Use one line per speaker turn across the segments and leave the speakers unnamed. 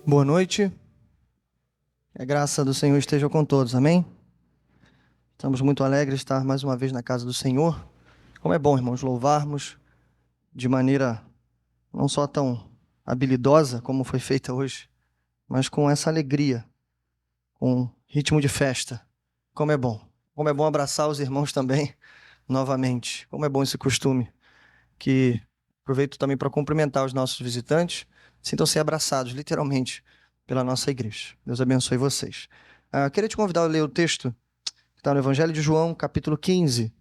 Boa noite. Que a graça do Senhor esteja com todos, amém? Estamos muito alegres de estar mais uma vez na casa do Senhor. Como é bom, irmãos, louvarmos de maneira não só tão habilidosa como foi feita hoje, mas com essa alegria, com ritmo de festa. Como é bom. Como é bom abraçar os irmãos também, novamente. Como é bom esse costume. Que aproveito também para cumprimentar os nossos visitantes. Sintam-se abraçados, literalmente, pela nossa igreja. Deus abençoe vocês. Queria te convidar a ler o texto que está no Evangelho de João, capítulo 15,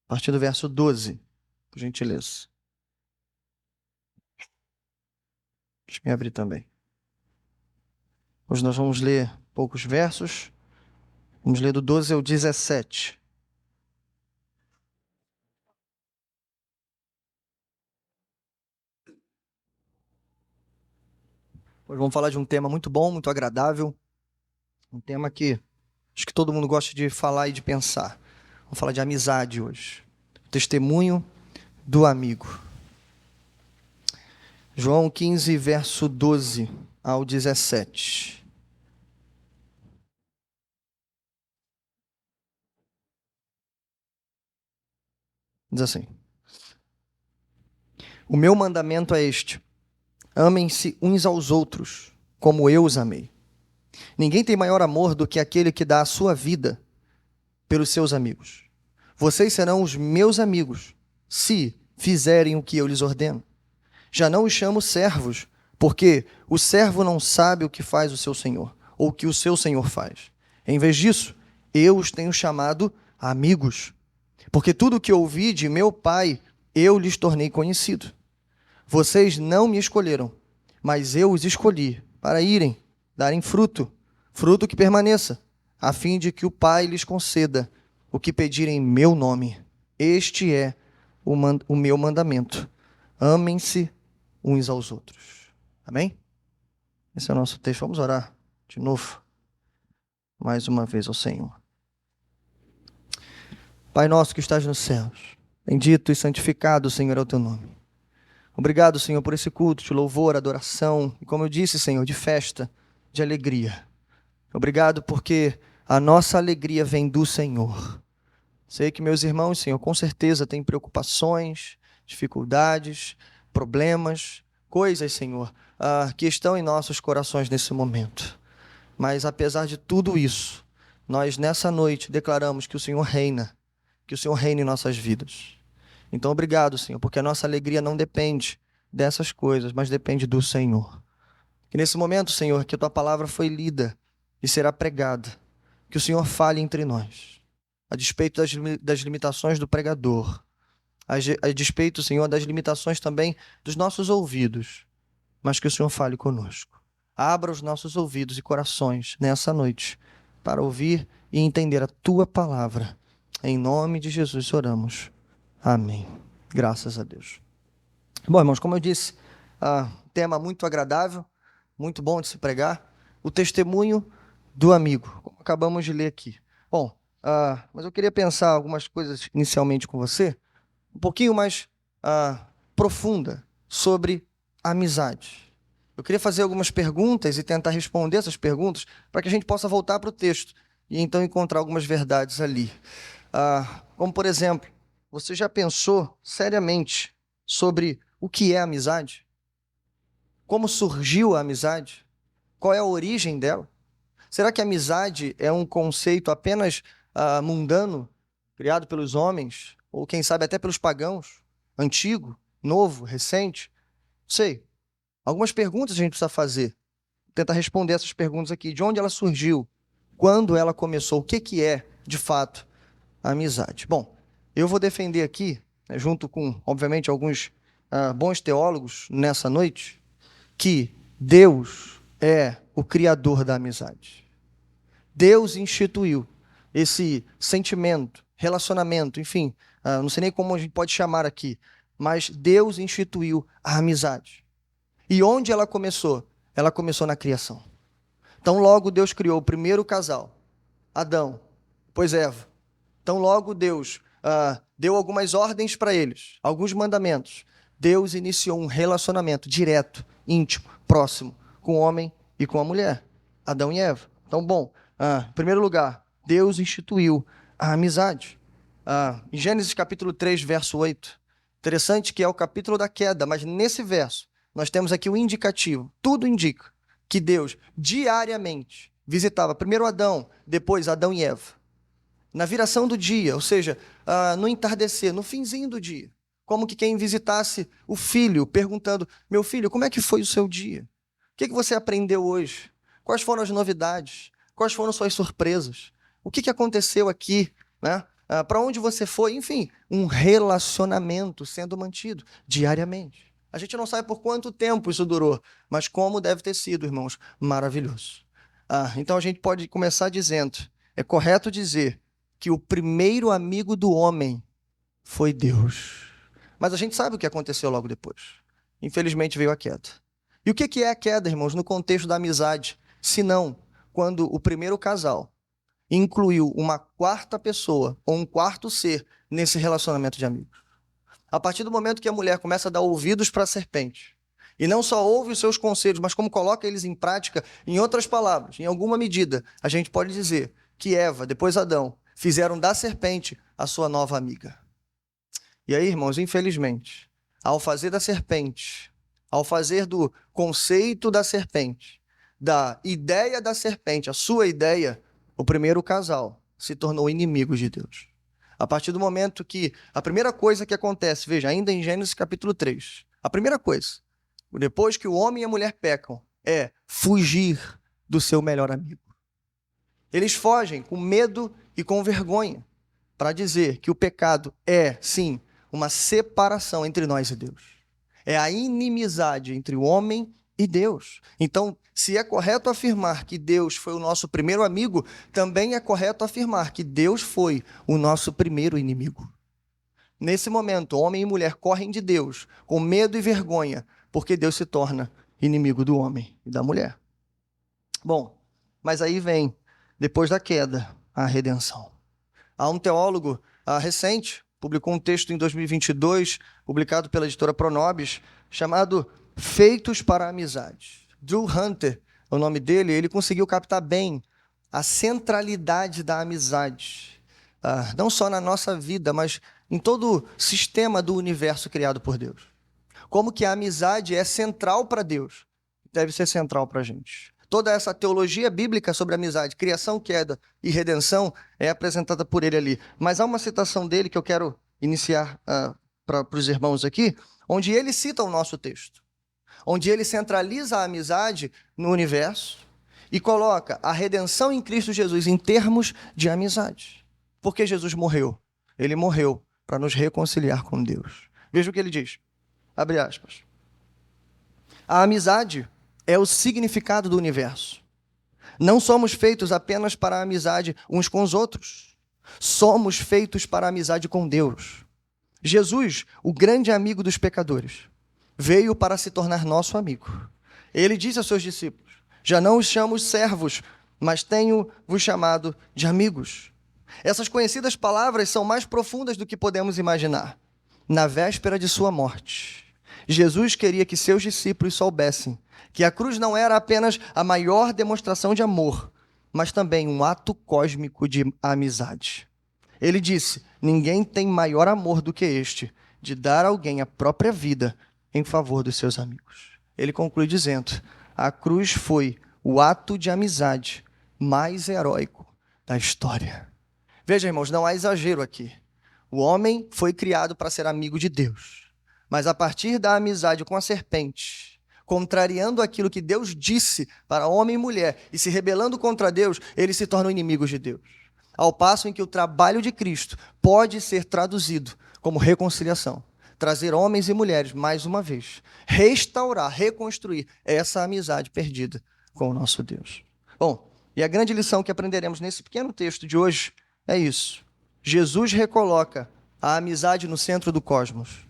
a partir do verso 12, por gentileza. Deixa eu abrir também. Hoje nós vamos ler poucos versos. Vamos ler do 12 ao 17. Hoje vamos falar de um tema muito bom, muito agradável. Um tema que acho que todo mundo gosta de falar e de pensar. Vamos falar de amizade hoje. Testemunho do amigo. João 15, verso 12 ao 17. Diz assim: O meu mandamento é este: amem-se uns aos outros, como eu os amei. Ninguém tem maior amor do que aquele que dá a sua vida pelos seus amigos. Vocês serão os meus amigos, se fizerem o que eu lhes ordeno. Já não os chamo servos, porque o servo não sabe o que faz o seu senhor, ou o que o seu senhor faz. Em vez disso, eu os tenho chamado amigos, porque tudo o que ouvi de meu Pai, eu lhes tornei conhecido. Vocês não me escolheram, mas eu os escolhi para irem, darem fruto, fruto que permaneça, a fim de que o Pai lhes conceda o que pedirem em meu nome. Este é o meu mandamento. Amem-se uns aos outros. Amém? Esse é o nosso texto. Vamos orar de novo, mais uma vez ao Senhor. Pai nosso que estás nos céus, bendito e santificado, Senhor, é o teu nome. Obrigado, Senhor, por esse culto de louvor, adoração, e como eu disse, Senhor, de festa, de alegria. Obrigado porque a nossa alegria vem do Senhor. Sei que meus irmãos, Senhor, com certeza têm preocupações, dificuldades, problemas, coisas, Senhor, que estão em nossos corações nesse momento. Mas apesar de tudo isso, nós nessa noite declaramos que o Senhor reina, que o Senhor reina em nossas vidas. Então, obrigado, Senhor, porque a nossa alegria não depende dessas coisas, mas depende do Senhor. Que nesse momento, Senhor, que a Tua palavra foi lida e será pregada, que o Senhor fale entre nós, a despeito das limitações do pregador, a despeito, Senhor, das limitações também dos nossos ouvidos, mas que o Senhor fale conosco. Abra os nossos ouvidos e corações nessa noite para ouvir e entender a Tua palavra. Em nome de Jesus oramos. Amém. Graças a Deus. Bom, irmãos, como eu disse, tema muito agradável, muito bom de se pregar, o testemunho do amigo, como acabamos de ler aqui. Bom, mas eu queria pensar algumas coisas inicialmente com você, um pouquinho mais profunda sobre amizade. Eu queria fazer algumas perguntas e tentar responder essas perguntas para que a gente possa voltar para o texto e então encontrar algumas verdades ali. Como, por exemplo, você já pensou seriamente sobre o que é amizade? Como surgiu a amizade? Qual é a origem dela? Será que a amizade é um conceito apenas mundano, criado pelos homens, ou quem sabe até pelos pagãos? Antigo, novo, recente? Sei. Algumas perguntas a gente precisa fazer. Tentar responder essas perguntas aqui. De onde ela surgiu? Quando ela começou? O que é, de fato, a amizade? Bom, eu vou defender aqui, junto com, obviamente, alguns bons teólogos nessa noite, que Deus é o criador da amizade. Deus instituiu esse sentimento, relacionamento, enfim, não sei nem como a gente pode chamar aqui, mas Deus instituiu a amizade. E onde ela começou? Ela começou na criação. Então, logo Deus criou o primeiro casal, Adão, depois Eva. Então, logo Deus deu algumas ordens para eles, alguns mandamentos. Deus iniciou um relacionamento direto, íntimo, próximo, com o homem e com a mulher, Adão e Eva. Então, bom, em primeiro lugar, Deus instituiu a amizade. Em Gênesis capítulo 3, verso 8, interessante que é o capítulo da queda, mas nesse verso nós temos aqui o indicativo. Tudo indica que Deus diariamente visitava primeiro Adão, depois Adão e Eva. Na viração do dia, ou seja, no entardecer, no finzinho do dia. Como que quem visitasse o filho, perguntando, meu filho, como é que foi o seu dia? O que você aprendeu hoje? Quais foram as novidades? Quais foram suas surpresas? O que aconteceu aqui? Né? Para onde você foi? Enfim, um relacionamento sendo mantido diariamente. A gente não sabe por quanto tempo isso durou, mas como deve ter sido, irmãos, maravilhoso. Então a gente pode começar dizendo, é correto dizer que o primeiro amigo do homem foi Deus. Mas a gente sabe o que aconteceu logo depois. Infelizmente veio a queda. E o que é a queda, irmãos, no contexto da amizade? Se não, quando o primeiro casal incluiu uma quarta pessoa ou um quarto ser nesse relacionamento de amigos. A partir do momento que a mulher começa a dar ouvidos para a serpente, e não só ouve os seus conselhos, mas como coloca eles em prática, em outras palavras, em alguma medida, a gente pode dizer que Eva, depois Adão, fizeram da serpente a sua nova amiga. E aí, irmãos, infelizmente, ao fazer da serpente, ao fazer do conceito da serpente, da ideia da serpente, a sua ideia, o primeiro casal se tornou inimigo de Deus. A partir do momento que a primeira coisa que acontece, veja, ainda em Gênesis capítulo 3, a primeira coisa, depois que o homem e a mulher pecam, é fugir do seu melhor amigo. Eles fogem com medo e com vergonha para dizer que o pecado é, sim, uma separação entre nós e Deus. É a inimizade entre o homem e Deus. Então, se é correto afirmar que Deus foi o nosso primeiro amigo, também é correto afirmar que Deus foi o nosso primeiro inimigo. Nesse momento, homem e mulher correm de Deus com medo e vergonha, porque Deus se torna inimigo do homem e da mulher. Bom, mas aí vem, depois da queda, a redenção. Há um teólogo recente, publicou um texto em 2022, publicado pela editora Pronobis, chamado Feitos para a Amizade. Drew Hunter, é o nome dele, ele conseguiu captar bem a centralidade da amizade, não só na nossa vida, mas em todo o sistema do universo criado por Deus. Como que a amizade é central para Deus, deve ser central para a gente. Toda essa teologia bíblica sobre amizade, criação, queda e redenção é apresentada por ele ali. Mas há uma citação dele que eu quero iniciar para os irmãos aqui, onde ele cita o nosso texto, onde ele centraliza a amizade no universo e coloca a redenção em Cristo Jesus em termos de amizade. Porque Jesus morreu. Ele morreu para nos reconciliar com Deus. Veja o que ele diz. Abre aspas. A amizade é o significado do universo. Não somos feitos apenas para a amizade uns com os outros. Somos feitos para a amizade com Deus. Jesus, o grande amigo dos pecadores, veio para se tornar nosso amigo. Ele disse aos seus discípulos, já não os chamo servos, mas tenho-vos chamado de amigos. Essas conhecidas palavras são mais profundas do que podemos imaginar. Na véspera de sua morte, Jesus queria que seus discípulos soubessem que a cruz não era apenas a maior demonstração de amor, mas também um ato cósmico de amizade. Ele disse, ninguém tem maior amor do que este, de dar a alguém a própria vida em favor dos seus amigos. Ele conclui dizendo, a cruz foi o ato de amizade mais heróico da história. Veja, irmãos, não há exagero aqui. O homem foi criado para ser amigo de Deus, mas a partir da amizade com a serpente, contrariando aquilo que Deus disse para homem e mulher e se rebelando contra Deus, eles se tornam inimigos de Deus. Ao passo em que o trabalho de Cristo pode ser traduzido como reconciliação. Trazer homens e mulheres, mais uma vez, restaurar, reconstruir essa amizade perdida com o nosso Deus. Bom, e a grande lição que aprenderemos nesse pequeno texto de hoje é isso. Jesus recoloca a amizade no centro do cosmos.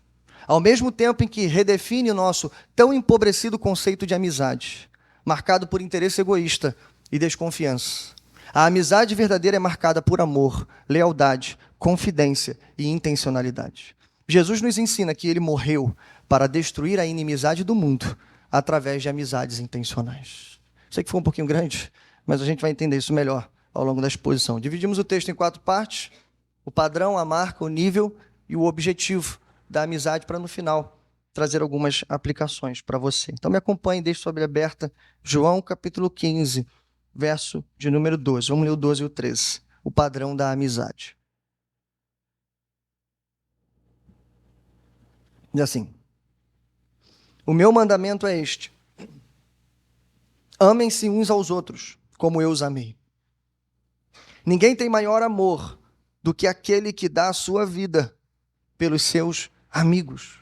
Ao mesmo tempo em que redefine o nosso tão empobrecido conceito de amizade, marcado por interesse egoísta e desconfiança. A amizade verdadeira é marcada por amor, lealdade, confidência e intencionalidade. Jesus nos ensina que ele morreu para destruir a inimizade do mundo através de amizades intencionais. Sei que foi um pouquinho grande, mas a gente vai entender isso melhor ao longo da exposição. Dividimos o texto em 4 partes: o padrão, a marca, o nível e o objetivo da amizade, para no final trazer algumas aplicações para você. Então me acompanhe, deixe sua Bíblia aberta, João capítulo 15, verso de número 12. Vamos ler o 12 e o 13. O padrão da amizade. Diz assim: o meu mandamento é este: amem-se uns aos outros, como eu os amei. Ninguém tem maior amor do que aquele que dá a sua vida pelos seus amigos.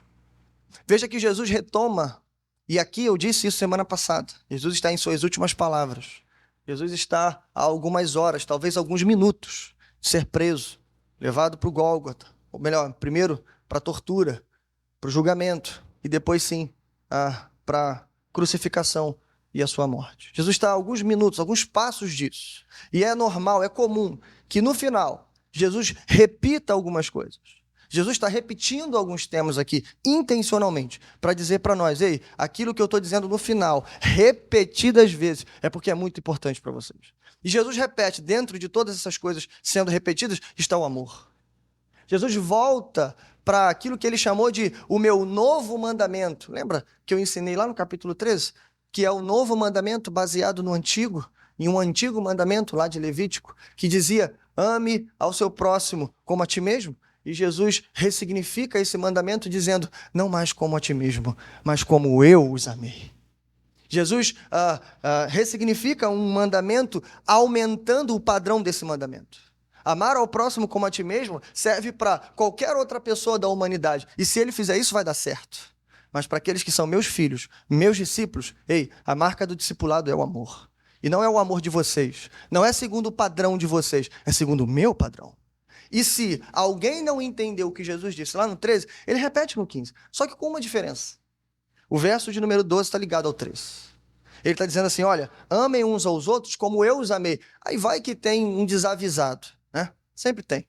Veja que Jesus retoma, e aqui eu disse isso semana passada, Jesus está em suas últimas palavras. Jesus está há algumas horas, talvez alguns minutos, de ser preso, levado para o Gólgota, ou melhor, primeiro para a tortura, para o julgamento, e depois sim, para a crucificação e a sua morte. Jesus está a alguns minutos, alguns passos disso. E é normal, é comum que no final Jesus repita algumas coisas. Jesus está repetindo alguns temas aqui, intencionalmente, para dizer para nós: ei, aquilo que eu estou dizendo no final, repetidas vezes, é porque é muito importante para vocês. E Jesus repete, dentro de todas essas coisas sendo repetidas, está o amor. Jesus volta para aquilo que ele chamou de o meu novo mandamento. Lembra que eu ensinei lá no capítulo 13? Que é o novo mandamento baseado no antigo, em um antigo mandamento lá de Levítico, que dizia: ame ao seu próximo como a ti mesmo. E Jesus ressignifica esse mandamento dizendo: não mais como a ti mesmo, mas como eu os amei. Jesus ressignifica um mandamento aumentando o padrão desse mandamento. Amar ao próximo como a ti mesmo serve para qualquer outra pessoa da humanidade. E se ele fizer isso, vai dar certo. Mas para aqueles que são meus filhos, meus discípulos, ei, a marca do discipulado é o amor. E não é o amor de vocês. Não é segundo o padrão de vocês, é segundo o meu padrão. E se alguém não entendeu o que Jesus disse lá no 13, ele repete no 15. Só que com uma diferença. O verso de número 12 está ligado ao 13. Ele está dizendo assim: olha, amem uns aos outros como eu os amei. Aí vai que tem um desavisado, né? Sempre tem.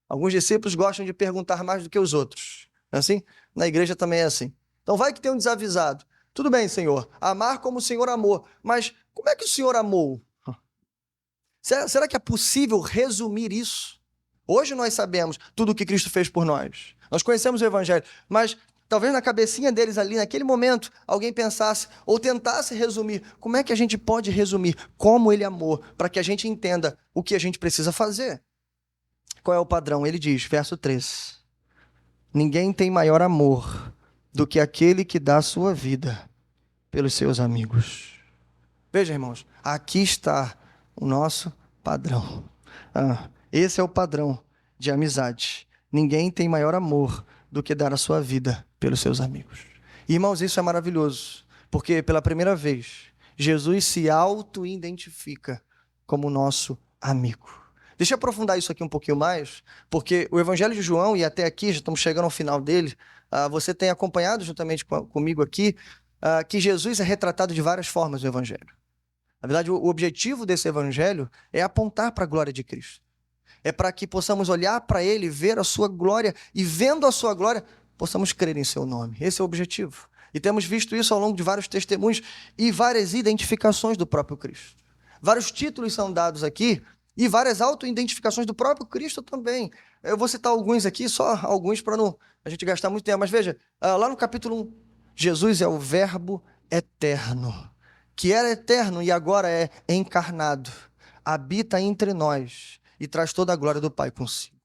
Alguns discípulos gostam de perguntar mais do que os outros. Não é assim? Na igreja também é assim. Então vai que tem um desavisado. Tudo bem, Senhor, amar como o Senhor amou. Mas como é que o Senhor amou? Será que é possível resumir isso? Hoje nós sabemos tudo o que Cristo fez por nós. Nós conhecemos o Evangelho, mas talvez na cabecinha deles ali, naquele momento, alguém pensasse ou tentasse resumir. Como é que a gente pode resumir como ele amou, para que a gente entenda o que a gente precisa fazer? Qual é o padrão? Ele diz, verso 3: ninguém tem maior amor do que aquele que dá a sua vida pelos seus amigos. Veja, irmãos, aqui está o nosso padrão. Esse é o padrão de amizade. Ninguém tem maior amor do que dar a sua vida pelos seus amigos. E, irmãos, isso é maravilhoso, porque pela primeira vez, Jesus se auto-identifica como nosso amigo. Deixa eu aprofundar isso aqui um pouquinho mais, porque o Evangelho de João, e até aqui, já estamos chegando ao final dele, você tem acompanhado juntamente comigo aqui, que Jesus é retratado de várias formas no Evangelho. Na verdade, o objetivo desse Evangelho é apontar para a glória de Cristo. É para que possamos olhar para Ele, ver a sua glória, e vendo a sua glória, possamos crer em seu nome. Esse é o objetivo. E temos visto isso ao longo de vários testemunhos e várias identificações do próprio Cristo. Vários títulos são dados aqui e várias auto-identificações do próprio Cristo também. Eu vou citar alguns aqui, só alguns para não a gente gastar muito tempo. Mas veja, lá no capítulo 1, Jesus é o Verbo eterno, que era eterno e agora é encarnado, habita entre nós e traz toda a glória do Pai consigo.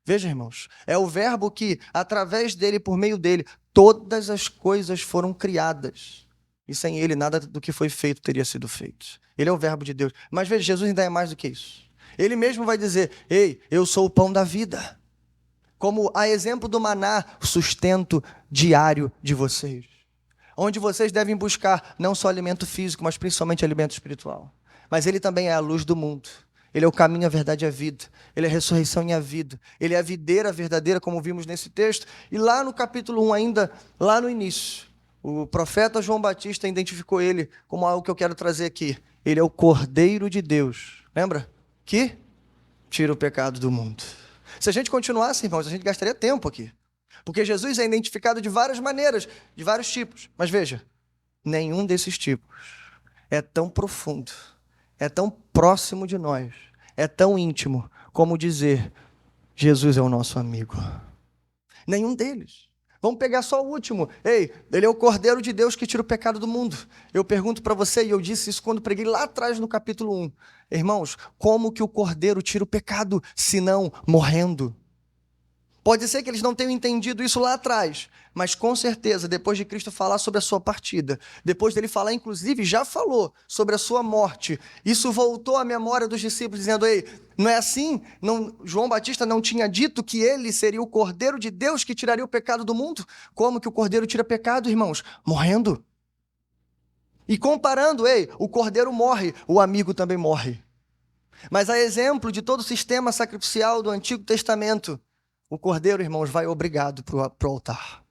Veja, irmãos, é o Verbo que, através dele, por meio dele, todas as coisas foram criadas. E sem ele, nada do que foi feito teria sido feito. Ele é o Verbo de Deus. Mas veja, Jesus ainda é mais do que isso. Ele mesmo vai dizer, ei, eu sou o pão da vida. Como a exemplo do maná, o sustento diário de vocês. Onde vocês devem buscar não só alimento físico, mas principalmente alimento espiritual. Mas ele também é a luz do mundo. Ele é o caminho, a verdade e a vida. Ele é a ressurreição e a vida. Ele é a videira verdadeira, como vimos nesse texto. E lá no capítulo 1 ainda, lá no início, o profeta João Batista identificou ele como algo que eu quero trazer aqui. Ele é o Cordeiro de Deus. Lembra? Que tira o pecado do mundo. Se a gente continuasse, irmãos, a gente gastaria tempo aqui. Porque Jesus é identificado de várias maneiras, de vários tipos. Mas veja, nenhum desses tipos é tão profundo, é tão próximo de nós, é tão íntimo como dizer: Jesus é o nosso amigo. Nenhum deles. Vamos pegar só o último. Ei, ele é o Cordeiro de Deus que tira o pecado do mundo. Eu pergunto para você, e eu disse isso quando preguei lá atrás no capítulo 1. Irmãos, como que o Cordeiro tira o pecado, se não morrendo? Pode ser que eles não tenham entendido isso lá atrás, mas com certeza, depois de Cristo falar sobre a sua partida, depois dele falar, inclusive, já falou sobre a sua morte, isso voltou à memória dos discípulos, dizendo: ei, não é assim? Não, João Batista não tinha dito que ele seria o Cordeiro de Deus que tiraria o pecado do mundo? Como que o Cordeiro tira pecado, irmãos? Morrendo. E comparando, ei, o Cordeiro morre, o amigo também morre. Mas a exemplo de todo o sistema sacrificial do Antigo Testamento, o Cordeiro, irmãos, vai obrigado para o altar.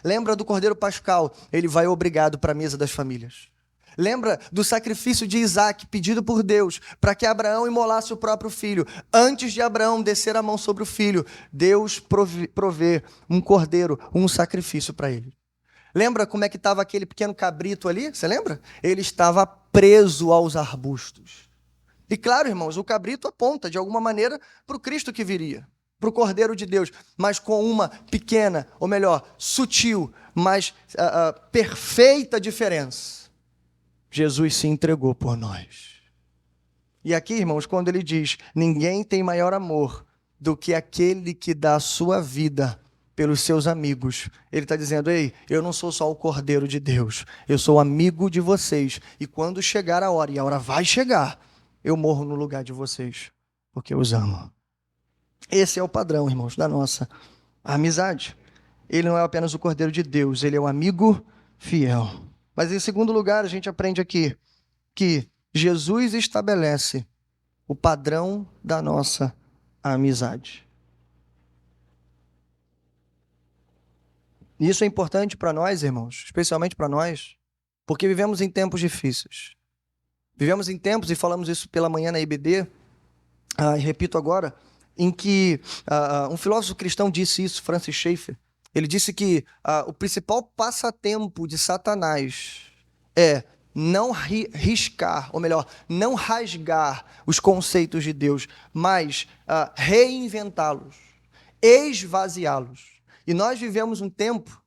Lembra do Cordeiro Pascal? Ele vai obrigado para a mesa das famílias. Lembra do sacrifício de Isaac pedido por Deus para que Abraão imolasse o próprio filho? Antes de Abraão descer a mão sobre o filho, Deus provê um cordeiro, um sacrifício para ele. Lembra como é que estava aquele pequeno cabrito ali? Você lembra? Ele estava preso aos arbustos. E claro, irmãos, o cabrito aponta de alguma maneira para o Cristo que viria, para o Cordeiro de Deus, mas com uma pequena, ou melhor, sutil, mas perfeita diferença. Jesus se entregou por nós. E aqui, irmãos, quando ele diz: ninguém tem maior amor do que aquele que dá a sua vida pelos seus amigos, ele está dizendo: ei, eu não sou só o Cordeiro de Deus, eu sou amigo de vocês, e quando chegar a hora, e a hora vai chegar, eu morro no lugar de vocês, porque eu os amo. Esse é o padrão, irmãos, da nossa amizade. Ele não é apenas o Cordeiro de Deus, ele é o amigo fiel. Mas em segundo lugar, a gente aprende aqui que Jesus estabelece o padrão da nossa amizade. E isso é importante para nós, irmãos, especialmente para nós, porque vivemos em tempos difíceis. Vivemos em tempos, e falamos isso pela manhã na IBD, e repito agora, em que um filósofo cristão disse isso, Francis Schaeffer. Ele disse que o principal passatempo de Satanás é não riscar, ou melhor, não rasgar os conceitos de Deus, mas reinventá-los, esvaziá-los. E nós vivemos um tempo,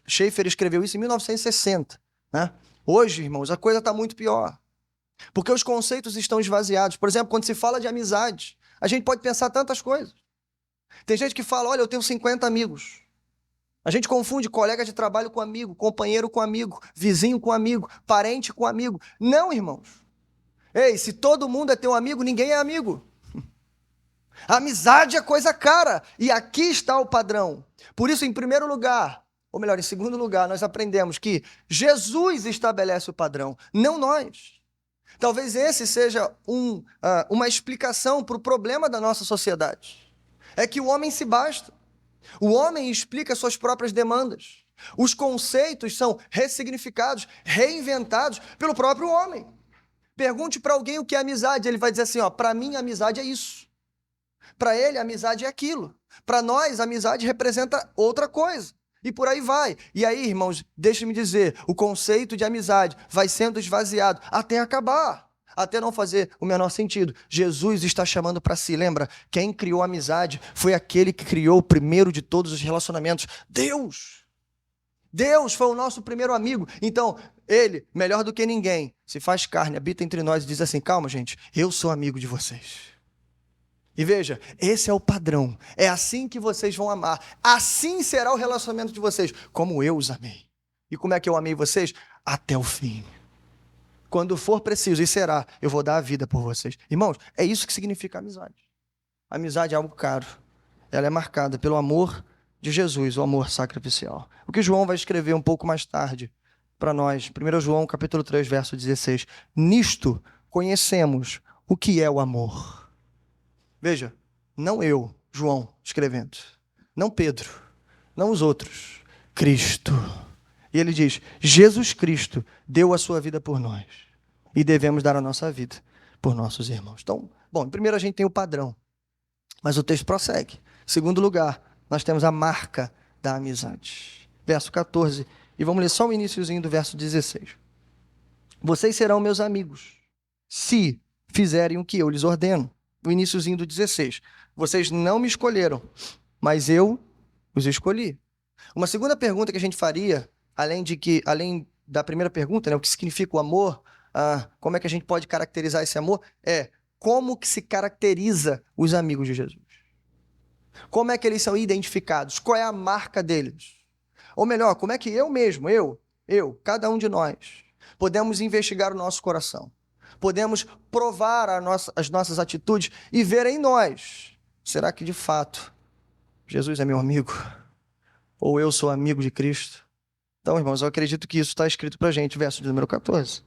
Schaeffer escreveu isso em 1960, né? Hoje, irmãos, a coisa está muito pior, porque os conceitos estão esvaziados. Por exemplo, quando se fala de amizade, a gente pode pensar tantas coisas. Tem gente que fala: olha, eu tenho 50 amigos. A gente confunde colega de trabalho com amigo, companheiro com amigo, vizinho com amigo, parente com amigo. Não, irmãos. Ei, se todo mundo é teu amigo, ninguém é amigo. A amizade é coisa cara. E aqui está o padrão. Por isso, em primeiro lugar, ou melhor, em segundo lugar, nós aprendemos que Jesus estabelece o padrão, não nós. Talvez esse seja uma explicação para o problema da nossa sociedade. É que o homem se basta. O homem explica suas próprias demandas. Os conceitos são ressignificados, reinventados pelo próprio homem. Pergunte para alguém o que é amizade, ele vai dizer assim: para mim amizade é isso. Para ele amizade é aquilo. Para nós amizade representa outra coisa. E por aí vai. E aí, irmãos, deixe-me dizer, o conceito de amizade vai sendo esvaziado até acabar, até não fazer o menor sentido. Jesus está chamando para si. Lembra? Quem criou a amizade foi aquele que criou o primeiro de todos os relacionamentos. Deus! Deus foi o nosso primeiro amigo. Então, ele, melhor do que ninguém, se faz carne, habita entre nós e diz assim: calma, gente, eu sou amigo de vocês. E veja, esse é o padrão. É assim que vocês vão amar. Assim será o relacionamento de vocês, como eu os amei. E como é que eu amei vocês? Até o fim. Quando for preciso, e será, eu vou dar a vida por vocês. Irmãos, é isso que significa amizade. Amizade é algo caro. Ela é marcada pelo amor de Jesus, o amor sacrificial. O que João vai escrever um pouco mais tarde para nós. 1 João, capítulo 3, verso 16. Nisto conhecemos o que é o amor. Veja, não eu, João, escrevendo, não Pedro, não os outros, Cristo. E ele diz: Jesus Cristo deu a sua vida por nós e devemos dar a nossa vida por nossos irmãos. Então, bom, primeiro a gente tem o padrão, mas o texto prossegue. Em segundo lugar, nós temos a marca da amizade. Verso 14. E vamos ler só o iniciozinho do verso 16. Vocês serão meus amigos, se fizerem o que eu lhes ordeno. O iniciozinho do 16. Vocês não me escolheram, mas eu os escolhi. Uma segunda pergunta que a gente faria, além da primeira pergunta, né, o que significa o amor, como é que a gente pode caracterizar esse amor, é como que se caracteriza os amigos de Jesus? Como é que eles são identificados? Qual é a marca deles? Ou melhor, como é que eu mesmo, cada um de nós, podemos investigar o nosso coração? Podemos provar as nossas atitudes e ver em nós, será que de fato Jesus é meu amigo? Ou eu sou amigo de Cristo? Então, irmãos, eu acredito que isso está escrito para a gente, verso de número 14.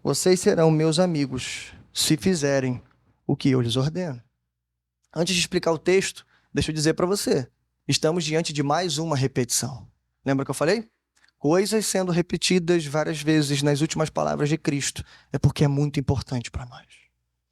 Vocês serão meus amigos se fizerem o que eu lhes ordeno. Antes de explicar o texto, deixa eu dizer para você, estamos diante de mais uma repetição. Lembra que eu falei? Coisas sendo repetidas várias vezes nas últimas palavras de Cristo, é porque é muito importante para nós.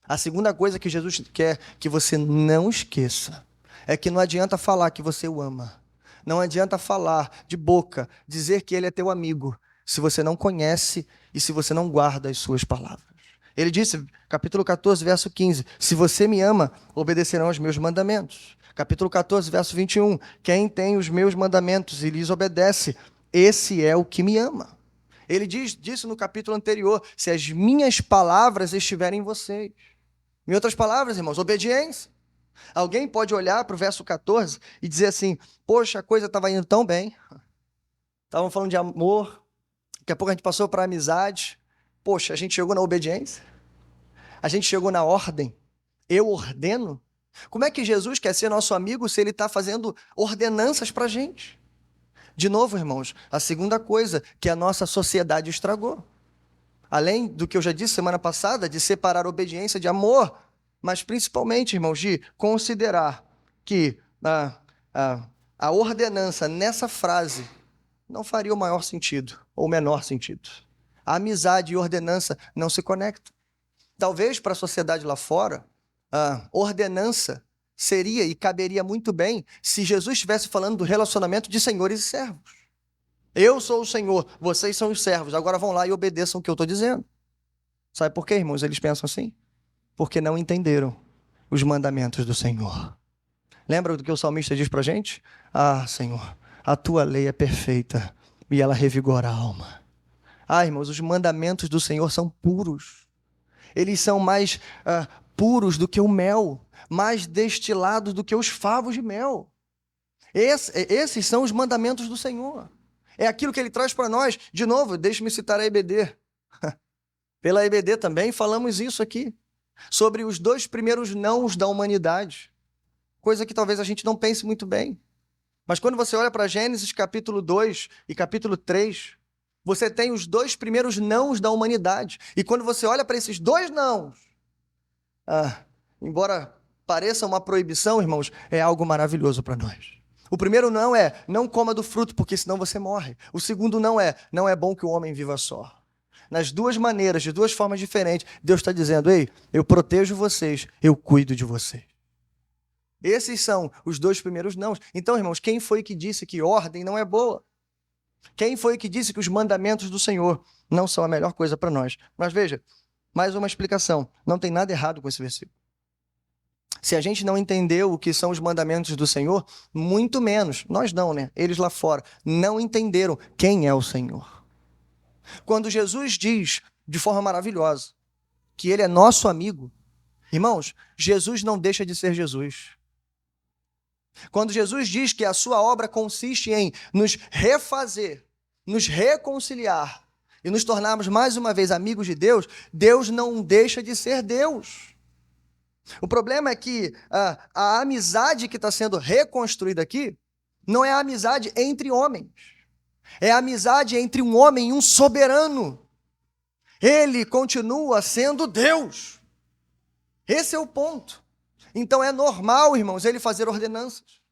A segunda coisa que Jesus quer que você não esqueça é que não adianta falar que você o ama. Não adianta falar de boca, dizer que ele é teu amigo, se você não conhece e se você não guarda as suas palavras. Ele disse, capítulo 14, verso 15, se você me ama, obedecerão aos meus mandamentos. Capítulo 14, verso 21, quem tem os meus mandamentos e lhes obedece, esse é o que me ama. Ele disse no capítulo anterior, se as minhas palavras estiverem em vocês. Em outras palavras, irmãos, obediência. Alguém pode olhar para o verso 14 e dizer assim, poxa, a coisa estava indo tão bem. Estavam falando de amor, daqui a pouco a gente passou para a amizade. Poxa, a gente chegou na obediência. A gente chegou na ordem. Eu ordeno. Como é que Jesus quer ser nosso amigo se ele está fazendo ordenanças para a gente? De novo, irmãos, a segunda coisa que a nossa sociedade estragou. Além do que eu já disse semana passada, de separar obediência de amor, mas principalmente, irmãos, de considerar que a ordenança nessa frase não faria o maior sentido, ou o menor sentido. A amizade e ordenança não se conectam. Talvez para a sociedade lá fora, a ordenança seria e caberia muito bem se Jesus estivesse falando do relacionamento de senhores e servos. Eu sou o Senhor, vocês são os servos, agora vão lá e obedeçam o que eu estou dizendo. Sabe por quê, irmãos? Eles pensam assim? Porque não entenderam os mandamentos do Senhor. Lembra do que o salmista diz para a gente? Ah, Senhor, a tua lei é perfeita e ela revigora a alma. Ah, irmãos, os mandamentos do Senhor são puros. Eles são mais puros do que o mel, mais destilados do que os favos de mel. Esses são os mandamentos do Senhor. É aquilo que ele traz para nós. De novo, deixe-me citar a EBD. Pela EBD também falamos isso aqui. Sobre os 2 primeiros nãos da humanidade. Coisa que talvez a gente não pense muito bem. Mas quando você olha para Gênesis capítulo 2 e capítulo 3, você tem os 2 primeiros nãos da humanidade. E quando você olha para esses 2 nãos, embora pareça uma proibição, irmãos, é algo maravilhoso para nós. O primeiro não é, não coma do fruto, porque senão você morre. O segundo não é bom que o homem viva só. Nas duas maneiras, de 2 formas diferentes, Deus está dizendo, ei, eu protejo vocês, eu cuido de vocês. Esses são os 2 primeiros nãos. Então, irmãos, quem foi que disse que ordem não é boa? Quem foi que disse que os mandamentos do Senhor não são a melhor coisa para nós? Mas veja, mais uma explicação. Não tem nada errado com esse versículo. Se a gente não entendeu o que são os mandamentos do Senhor, muito menos, nós não, né? Eles lá fora não entenderam quem é o Senhor. Quando Jesus diz, de forma maravilhosa, que ele é nosso amigo, irmãos, Jesus não deixa de ser Jesus. Quando Jesus diz que a sua obra consiste em nos refazer, nos reconciliar e nos tornarmos mais uma vez amigos de Deus, Deus não deixa de ser Deus. O problema é que a amizade que está sendo reconstruída aqui não é a amizade entre homens. É a amizade entre um homem e um soberano. Ele continua sendo Deus. Esse é o ponto. Então é normal, irmãos, ele fazer ordenanças.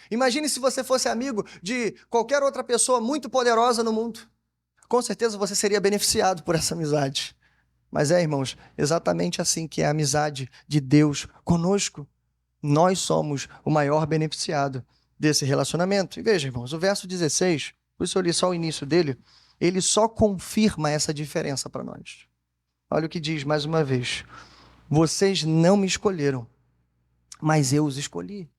Imagine se você fosse amigo de qualquer outra pessoa muito poderosa no mundo. Com certeza você seria beneficiado por essa amizade. Mas irmãos, exatamente assim que é a amizade de Deus conosco. Nós somos o maior beneficiado desse relacionamento. E veja, irmãos, o verso 16, por isso eu li só o início dele, ele só confirma essa diferença para nós. Olha o que diz mais uma vez: vocês não me escolheram, mas eu os escolhi.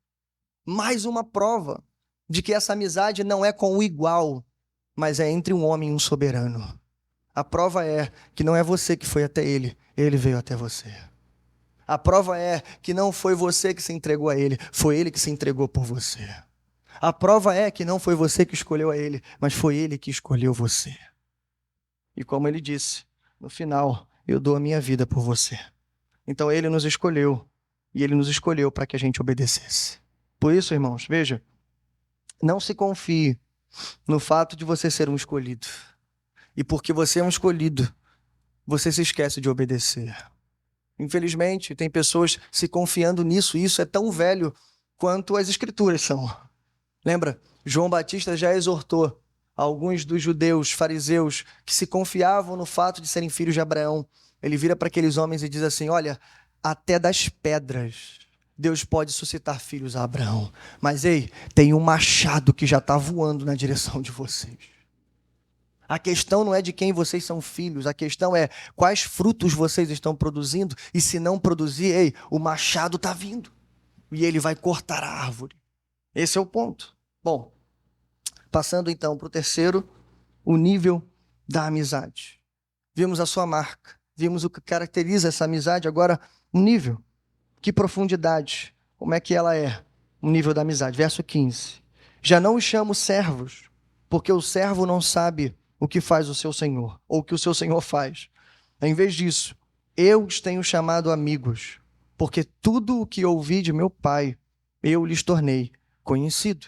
Mais uma prova de que essa amizade não é com o igual, mas é entre um homem e um soberano. A prova é que não é você que foi até ele, ele veio até você. A prova é que não foi você que se entregou a ele, foi ele que se entregou por você. A prova é que não foi você que escolheu a ele, mas foi ele que escolheu você. E como ele disse, no final, eu dou a minha vida por você. Então ele nos escolheu, e ele nos escolheu para que a gente obedecesse. Por isso, irmãos, veja, não se confie no fato de você ser um escolhido. E porque você é um escolhido, você se esquece de obedecer. Infelizmente, tem pessoas se confiando nisso, e isso é tão velho quanto as escrituras são. Lembra? João Batista já exortou alguns dos judeus, fariseus, que se confiavam no fato de serem filhos de Abraão. Ele vira para aqueles homens e diz assim: olha, até das pedras Deus pode suscitar filhos a Abraão. Mas ei, tem um machado que já está voando na direção de vocês. A questão não é de quem vocês são filhos, a questão é quais frutos vocês estão produzindo, e se não produzir, ei, o machado está vindo, e ele vai cortar a árvore. Esse é o ponto. Bom, passando então para o terceiro, o nível da amizade. Vimos a sua marca, vimos o que caracteriza essa amizade, agora o nível. Que profundidade, como é que ela é, o nível da amizade. Verso 15. Já não os chamo servos, porque o servo não sabe o que faz o seu senhor, ou o que o seu senhor faz. Em vez disso, eu os tenho chamado amigos, porque tudo o que ouvi de meu pai, eu lhes tornei conhecido.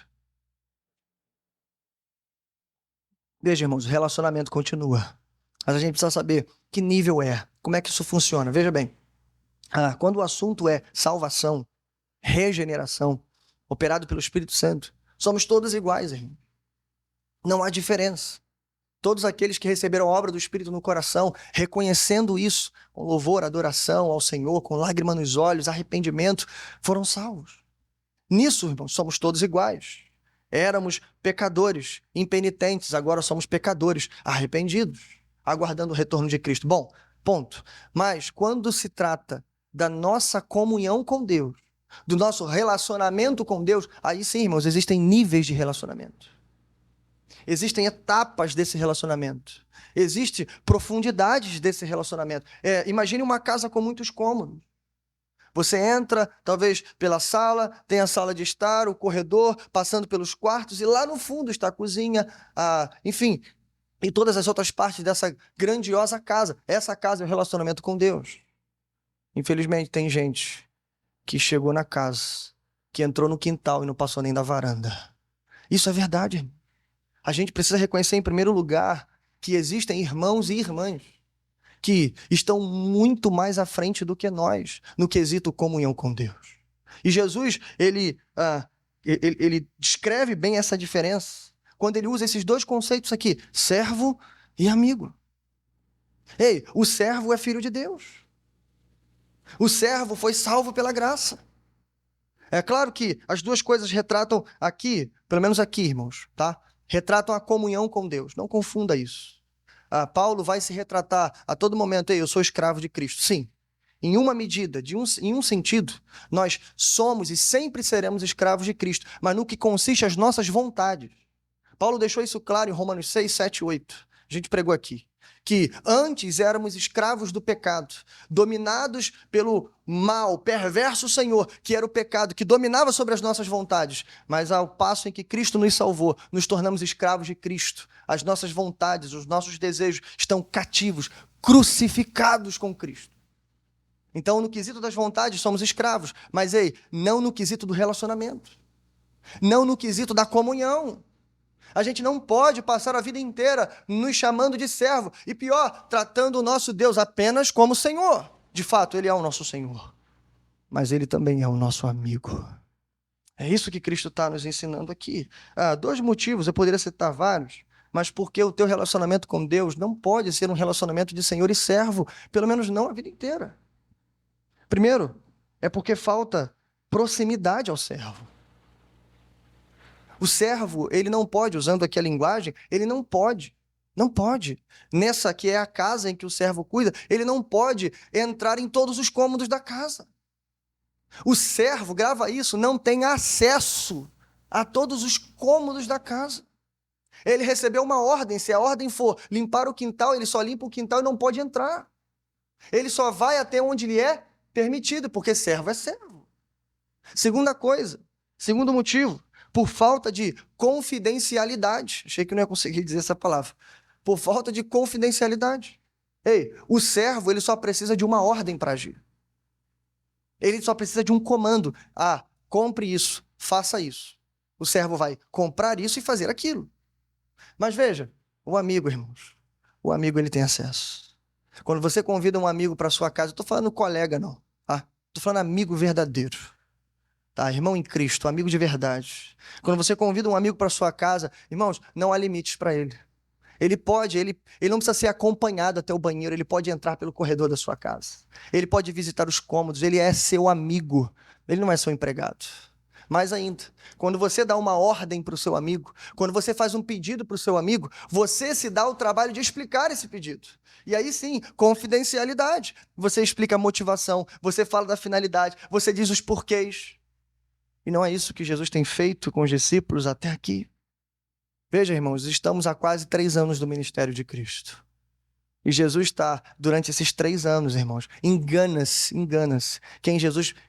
Veja, irmãos, o relacionamento continua. Mas a gente precisa saber que nível é, como é que isso funciona. Veja bem, quando o assunto é salvação, regeneração, operado pelo Espírito Santo, somos todos iguais, irmão. Não há diferença. Todos aqueles que receberam a obra do Espírito no coração, reconhecendo isso, com louvor, adoração ao Senhor, com lágrima nos olhos, arrependimento, foram salvos. Nisso, irmãos, somos todos iguais. Éramos pecadores, impenitentes, agora somos pecadores, arrependidos, aguardando o retorno de Cristo. Bom, ponto. Mas quando se trata da nossa comunhão com Deus, do nosso relacionamento com Deus, aí sim, irmãos, existem níveis de relacionamento. Existem etapas desse relacionamento. Existem profundidades desse relacionamento. Imagine uma casa com muitos cômodos. Você entra, talvez, pela sala, tem a sala de estar, o corredor, passando pelos quartos, e lá no fundo está a cozinha, enfim, e todas as outras partes dessa grandiosa casa. Essa casa é o relacionamento com Deus. Infelizmente, tem gente que chegou na casa, que entrou no quintal e não passou nem da varanda. Isso é verdade, irmão. A gente precisa reconhecer, em primeiro lugar, que existem irmãos e irmãs que estão muito mais à frente do que nós no quesito comunhão com Deus. E Jesus, ele descreve bem essa diferença quando ele usa esses dois conceitos aqui, servo e amigo. Ei, o servo é filho de Deus. O servo foi salvo pela graça. É claro que as duas coisas retratam aqui, pelo menos aqui, irmãos, tá? Retratam a comunhão com Deus. Não confunda isso. Paulo vai se retratar a todo momento: ei, eu sou escravo de Cristo. Sim, em uma medida, em um sentido, nós somos e sempre seremos escravos de Cristo, mas no que consiste as nossas vontades. Paulo deixou isso claro em Romanos 6, 7 e 8. A gente pregou aqui. Que antes éramos escravos do pecado, dominados pelo mal, perverso Senhor, que era o pecado, que dominava sobre as nossas vontades. Mas ao passo em que Cristo nos salvou, nos tornamos escravos de Cristo. As nossas vontades, os nossos desejos estão cativos, crucificados com Cristo. Então, no quesito das vontades, somos escravos. Mas, ei, não no quesito do relacionamento. Não no quesito da comunhão. A gente não pode passar a vida inteira nos chamando de servo. E pior, tratando o nosso Deus apenas como Senhor. De fato, Ele é o nosso Senhor. Mas Ele também é o nosso amigo. É isso que Cristo está nos ensinando aqui. Dois motivos, eu poderia citar vários. Mas porque o teu relacionamento com Deus não pode ser um relacionamento de Senhor e servo. Pelo menos não a vida inteira. Primeiro, é porque falta proximidade ao servo. O servo, ele não pode, usando aqui a linguagem, ele não pode. Não pode. Nessa que é a casa em que o servo cuida, ele não pode entrar em todos os cômodos da casa. O servo, grava isso, não tem acesso a todos os cômodos da casa. Ele recebeu uma ordem, se a ordem for limpar o quintal, ele só limpa o quintal e não pode entrar. Ele só vai até onde lhe é permitido, porque servo é servo. Segunda coisa, segundo motivo, por falta de confidencialidade. Achei que não ia conseguir dizer essa palavra. Por falta de confidencialidade. Ei, o servo, ele só precisa de uma ordem para agir. Ele só precisa de um comando. Ah, compre isso, faça isso. O servo vai comprar isso e fazer aquilo. Mas veja, o amigo, irmãos, o amigo ele tem acesso. Quando você convida um amigo para sua casa, eu estou falando colega não, tá? Estou falando amigo verdadeiro, tá? Irmão em Cristo, amigo de verdade. Quando você convida um amigo para sua casa, irmãos, não há limites para ele. Ele não precisa ser acompanhado até o banheiro, ele pode entrar pelo corredor da sua casa. Ele pode visitar os cômodos, ele é seu amigo, ele não é seu empregado. Mais ainda, quando você dá uma ordem para o seu amigo, quando você faz um pedido para o seu amigo, você se dá o trabalho de explicar esse pedido. E aí sim, confidencialidade. Você explica a motivação, você fala da finalidade, você diz os porquês. E não é isso que Jesus tem feito com os discípulos até aqui. Veja, irmãos, estamos há quase 3 anos do ministério de Cristo. E Jesus está, durante esses 3 anos, irmãos, engana-se.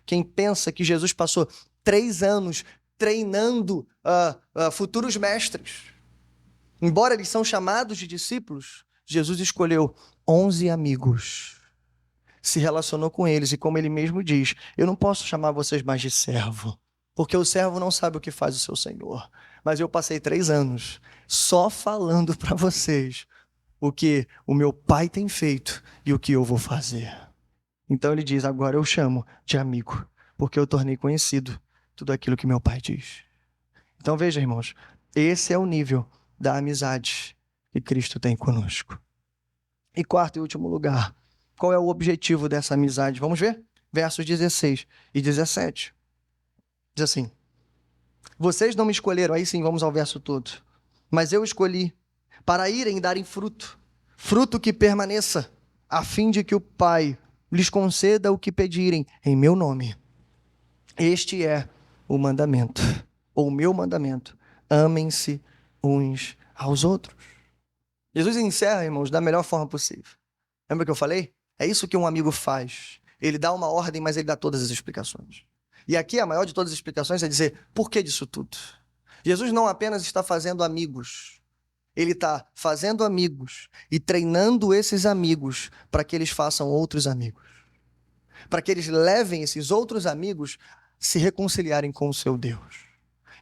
Quem pensa que Jesus passou 3 anos treinando futuros mestres. Embora eles são chamados de discípulos, Jesus escolheu 11 amigos, se relacionou com eles e, como ele mesmo diz, eu não posso chamar vocês mais de servo, porque o servo não sabe o que faz o seu senhor. Mas eu passei 3 anos só falando para vocês o que o meu pai tem feito e o que eu vou fazer. Então ele diz, agora eu chamo de amigo, porque eu tornei conhecido tudo aquilo que meu pai diz. Então veja, irmãos, esse é o nível da amizade que Cristo tem conosco. E quarto e último lugar, qual é o objetivo dessa amizade? Vamos ver? Versos 16 e 17. Diz assim, vocês não me escolheram, aí sim, vamos ao verso todo, mas eu escolhi para irem e darem fruto, fruto que permaneça, a fim de que o Pai lhes conceda o que pedirem em meu nome. Este é o mandamento, ou o meu mandamento, amem-se uns aos outros. Jesus encerra, irmãos, da melhor forma possível. Lembra que eu falei? É isso que um amigo faz. Ele dá uma ordem, mas ele dá todas as explicações. E aqui a maior de todas as explicações é dizer, por que disso tudo? Jesus não apenas está fazendo amigos, ele está fazendo amigos e treinando esses amigos para que eles façam outros amigos. Para que eles levem esses outros amigos se reconciliarem com o seu Deus.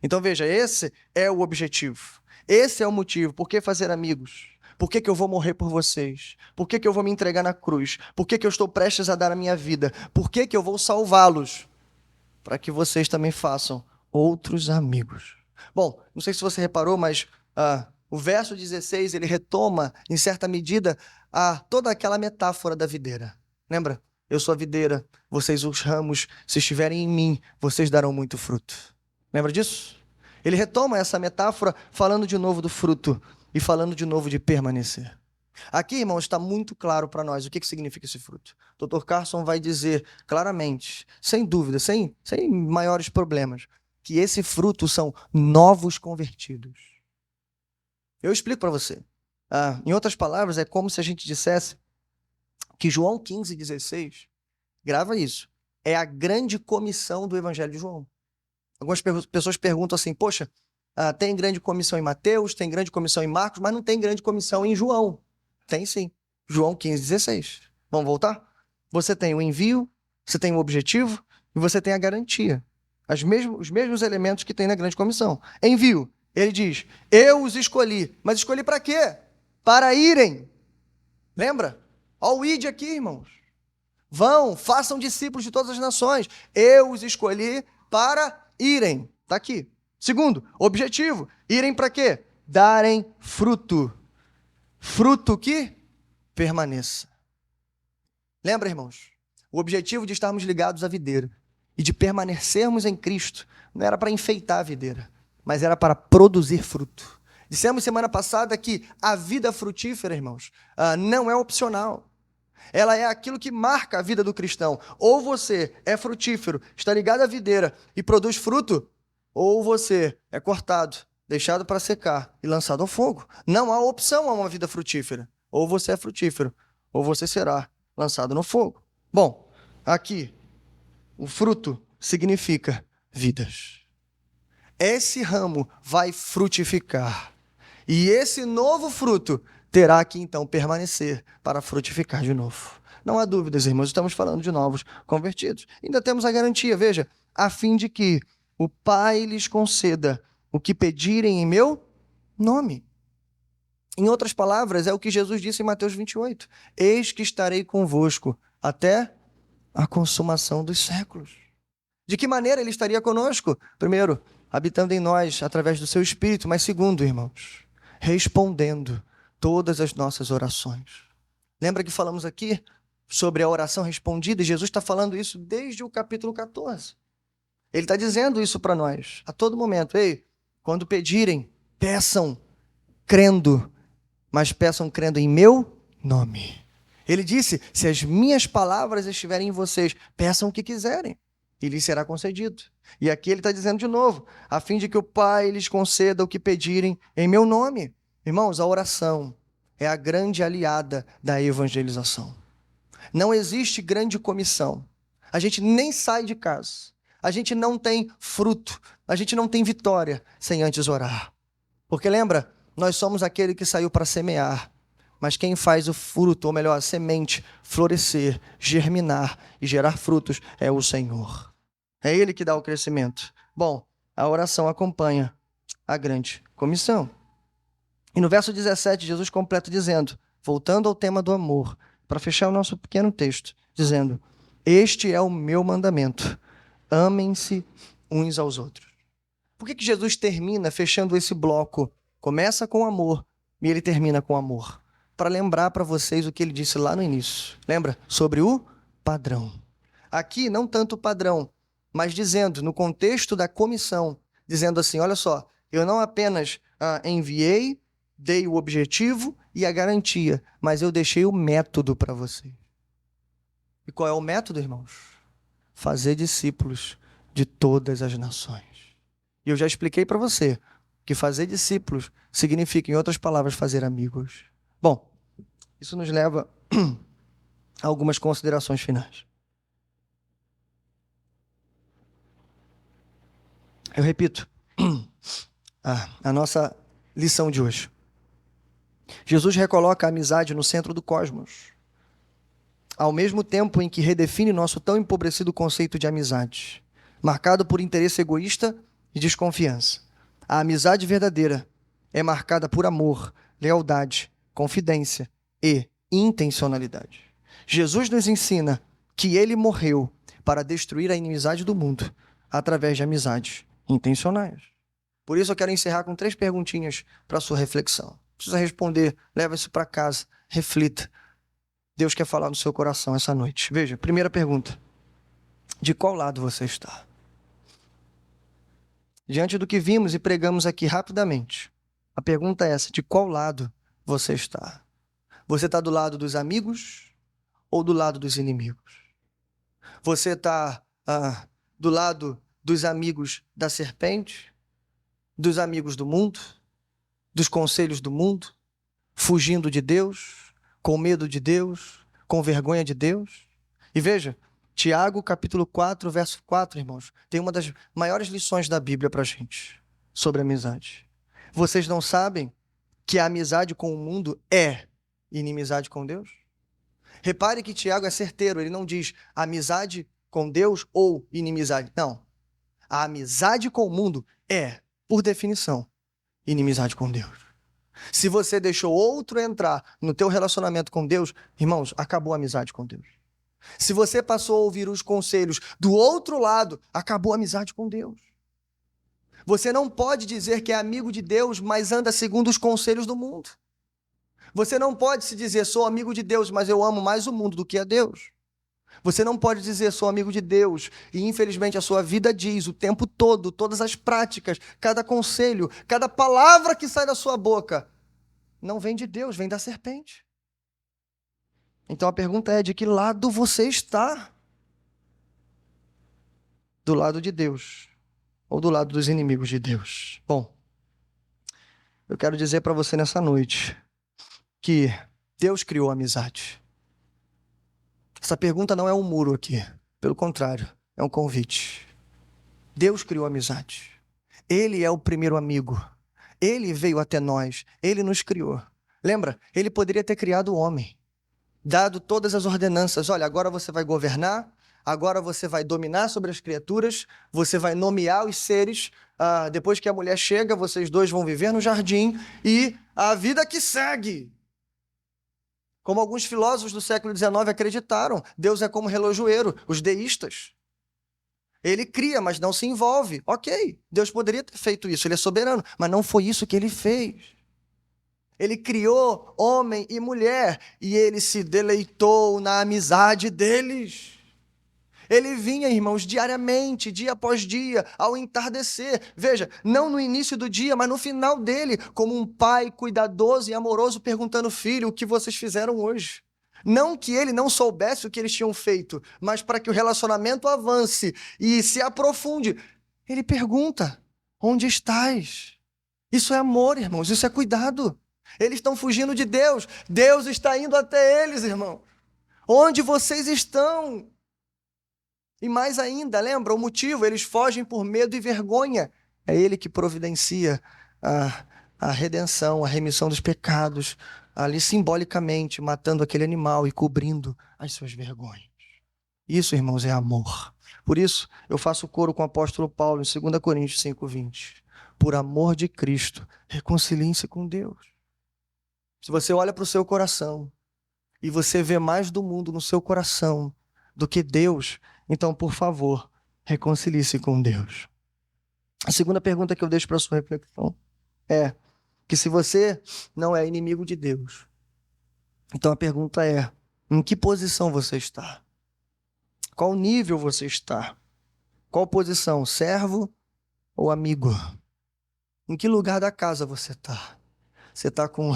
Então veja, esse é o objetivo. Esse é o motivo. Por que fazer amigos? Por que eu vou morrer por vocês? Por que eu vou me entregar na cruz? Por que eu estou prestes a dar a minha vida? Por que eu vou salvá-los? Para que vocês também façam outros amigos. Bom, não sei se você reparou, mas o verso 16, ele retoma, em certa medida, toda aquela metáfora da videira. Lembra? Eu sou a videira, vocês os ramos, se estiverem em mim, vocês darão muito fruto. Lembra disso? Ele retoma essa metáfora falando de novo do fruto e falando de novo de permanecer. Aqui, irmãos, está muito claro para nós o que significa esse fruto. Dr. Carson vai dizer claramente, sem dúvida, sem maiores problemas, que esse fruto são novos convertidos. Eu explico para você. Em outras palavras, é como se a gente dissesse que João 15,16, grava isso, é a grande comissão do Evangelho de João. Algumas pessoas perguntam assim, poxa, tem grande comissão em Mateus, tem grande comissão em Marcos, mas não tem grande comissão em João. Tem sim. João 15,16. Vamos voltar? Você tem o envio, você tem o objetivo e você tem a garantia. Os mesmos elementos que tem na grande comissão. Envio. Ele diz, eu os escolhi. Mas escolhi para quê? Para irem. Lembra? Olha o id aqui, irmãos. Vão, façam discípulos de todas as nações. Eu os escolhi para irem. Está aqui. Segundo, objetivo. Irem para quê? Darem fruto. Fruto que permaneça. Lembra, irmãos? O objetivo de estarmos ligados à videira e de permanecermos em Cristo não era para enfeitar a videira, mas era para produzir fruto. Dissemos semana passada que a vida frutífera, irmãos, não é opcional. Ela é aquilo que marca a vida do cristão. Ou você é frutífero, está ligado à videira e produz fruto, ou você é cortado, deixado para secar e lançado ao fogo. Não há opção a uma vida frutífera. Ou você é frutífero, ou você será lançado no fogo. Bom, aqui, o fruto significa vidas. Esse ramo vai frutificar. E esse novo fruto terá que, então, permanecer para frutificar de novo. Não há dúvidas, irmãos, estamos falando de novos convertidos. Ainda temos a garantia, veja, a fim de que o Pai lhes conceda o que pedirem em meu nome. Em outras palavras, é o que Jesus disse em Mateus 28. Eis que estarei convosco até a consumação dos séculos. De que maneira ele estaria conosco? Primeiro, habitando em nós através do seu Espírito, mas segundo, irmãos, respondendo todas as nossas orações. Lembra que falamos aqui sobre a oração respondida? E Jesus está falando isso desde o capítulo 14. Ele está dizendo isso para nós a todo momento. Ei, quando pedirem, peçam crendo, mas peçam crendo em meu nome. Ele disse, se as minhas palavras estiverem em vocês, peçam o que quiserem, e lhes será concedido. E aqui ele está dizendo de novo, a fim de que o Pai lhes conceda o que pedirem em meu nome. Irmãos, a oração é a grande aliada da evangelização. Não existe grande comissão. A gente nem sai de casa. A gente não tem fruto. A gente não tem vitória sem antes orar. Porque lembra, nós somos aquele que saiu para semear. Mas quem faz o fruto, ou melhor, a semente, florescer, germinar e gerar frutos é o Senhor. É Ele que dá o crescimento. Bom, a oração acompanha a grande comissão. E no verso 17, Jesus completa dizendo, voltando ao tema do amor, para fechar o nosso pequeno texto, dizendo, este é o meu mandamento, amem-se uns aos outros. Por que Jesus termina fechando esse bloco? Começa com amor e ele termina com amor. Para lembrar para vocês o que ele disse lá no início. Lembra? Sobre o padrão. Aqui, não tanto o padrão, mas dizendo, no contexto da comissão, dizendo assim, olha só, eu não apenas enviei, dei o objetivo e a garantia, mas eu deixei o método para vocês. E qual é o método, irmãos? Fazer discípulos de todas as nações. E eu já expliquei para você que fazer discípulos significa, em outras palavras, fazer amigos. Bom, isso nos leva a algumas considerações finais. Eu repito, a nossa lição de hoje. Jesus recoloca a amizade no centro do cosmos, ao mesmo tempo em que redefine nosso tão empobrecido conceito de amizade, marcado por interesse egoísta e desconfiança. A amizade verdadeira é marcada por amor, lealdade, confidência e intencionalidade. Jesus nos ensina que ele morreu para destruir a inimizade do mundo através de amizades intencionais. Por isso eu quero encerrar com 3 perguntinhas para a sua reflexão. Precisa responder, leva isso para casa, reflita. Deus quer falar no seu coração essa noite. Veja, primeira pergunta. De qual lado você está? Diante do que vimos e pregamos aqui rapidamente, a pergunta é essa, de qual lado você está? Você está do lado dos amigos ou do lado dos inimigos? Você está do lado dos amigos da serpente, dos amigos do mundo, dos conselhos do mundo, fugindo de Deus, com medo de Deus, com vergonha de Deus? E veja, Tiago, capítulo 4, verso 4, irmãos, tem uma das maiores lições da Bíblia para a gente, sobre amizade. Vocês não sabem que a amizade com o mundo é inimizade com Deus? Repare que Tiago é certeiro, ele não diz amizade com Deus ou inimizade. Não. A amizade com o mundo é, por definição, inimizade com Deus. Se você deixou outro entrar no teu relacionamento com Deus, irmãos, acabou a amizade com Deus. Se você passou a ouvir os conselhos do outro lado, acabou a amizade com Deus. Você não pode dizer que é amigo de Deus, mas anda segundo os conselhos do mundo. Você não pode se dizer, sou amigo de Deus, mas eu amo mais o mundo do que a Deus. Você não pode dizer sou amigo de Deus e infelizmente a sua vida diz o tempo todo, todas as práticas, cada conselho, cada palavra que sai da sua boca, não vem de Deus, vem da serpente. Então a pergunta é: de que lado você está? Do lado de Deus ou do lado dos inimigos de Deus? Bom, eu quero dizer para você nessa noite que Deus criou a amizade. Essa pergunta não é um muro aqui, pelo contrário, é um convite. Deus criou a amizade. Ele é o primeiro amigo. Ele veio até nós, ele nos criou. Lembra? Ele poderia ter criado o homem, dado todas as ordenanças. Olha, agora você vai governar, agora você vai dominar sobre as criaturas, você vai nomear os seres. Depois que a mulher chega, vocês dois vão viver no jardim e a vida que segue. Como alguns filósofos do século XIX acreditaram, Deus é como relojoeiro, os deístas. Ele cria, mas não se envolve. Ok, Deus poderia ter feito isso, ele é soberano, mas não foi isso que ele fez. Ele criou homem e mulher e ele se deleitou na amizade deles. Ele vinha, irmãos, diariamente, dia após dia, ao entardecer. Veja, não no início do dia, mas no final dele, como um pai cuidadoso e amoroso perguntando: filho, o que vocês fizeram hoje? Não que ele não soubesse o que eles tinham feito, mas para que o relacionamento avance e se aprofunde. Ele pergunta: onde estás? Isso é amor, irmãos, isso é cuidado. Eles estão fugindo de Deus, Deus está indo até eles, irmão. Onde vocês estão? E mais ainda, lembra o motivo? Eles fogem por medo e vergonha. É Ele que providencia a redenção, a remissão dos pecados, ali simbolicamente matando aquele animal e cobrindo as suas vergonhas. Isso, irmãos, é amor. Por isso, eu faço coro com o apóstolo Paulo em 2 Coríntios 5:20. Por amor de Cristo, reconciliem-se com Deus. Se você olha para o seu coração e você vê mais do mundo no seu coração do que Deus, então, por favor, reconcilie-se com Deus. A segunda pergunta que eu deixo para a sua reflexão é que se você não é inimigo de Deus, então a pergunta é: em que posição você está? Qual nível você está? Qual posição? Servo ou amigo? Em que lugar da casa você está? Você está com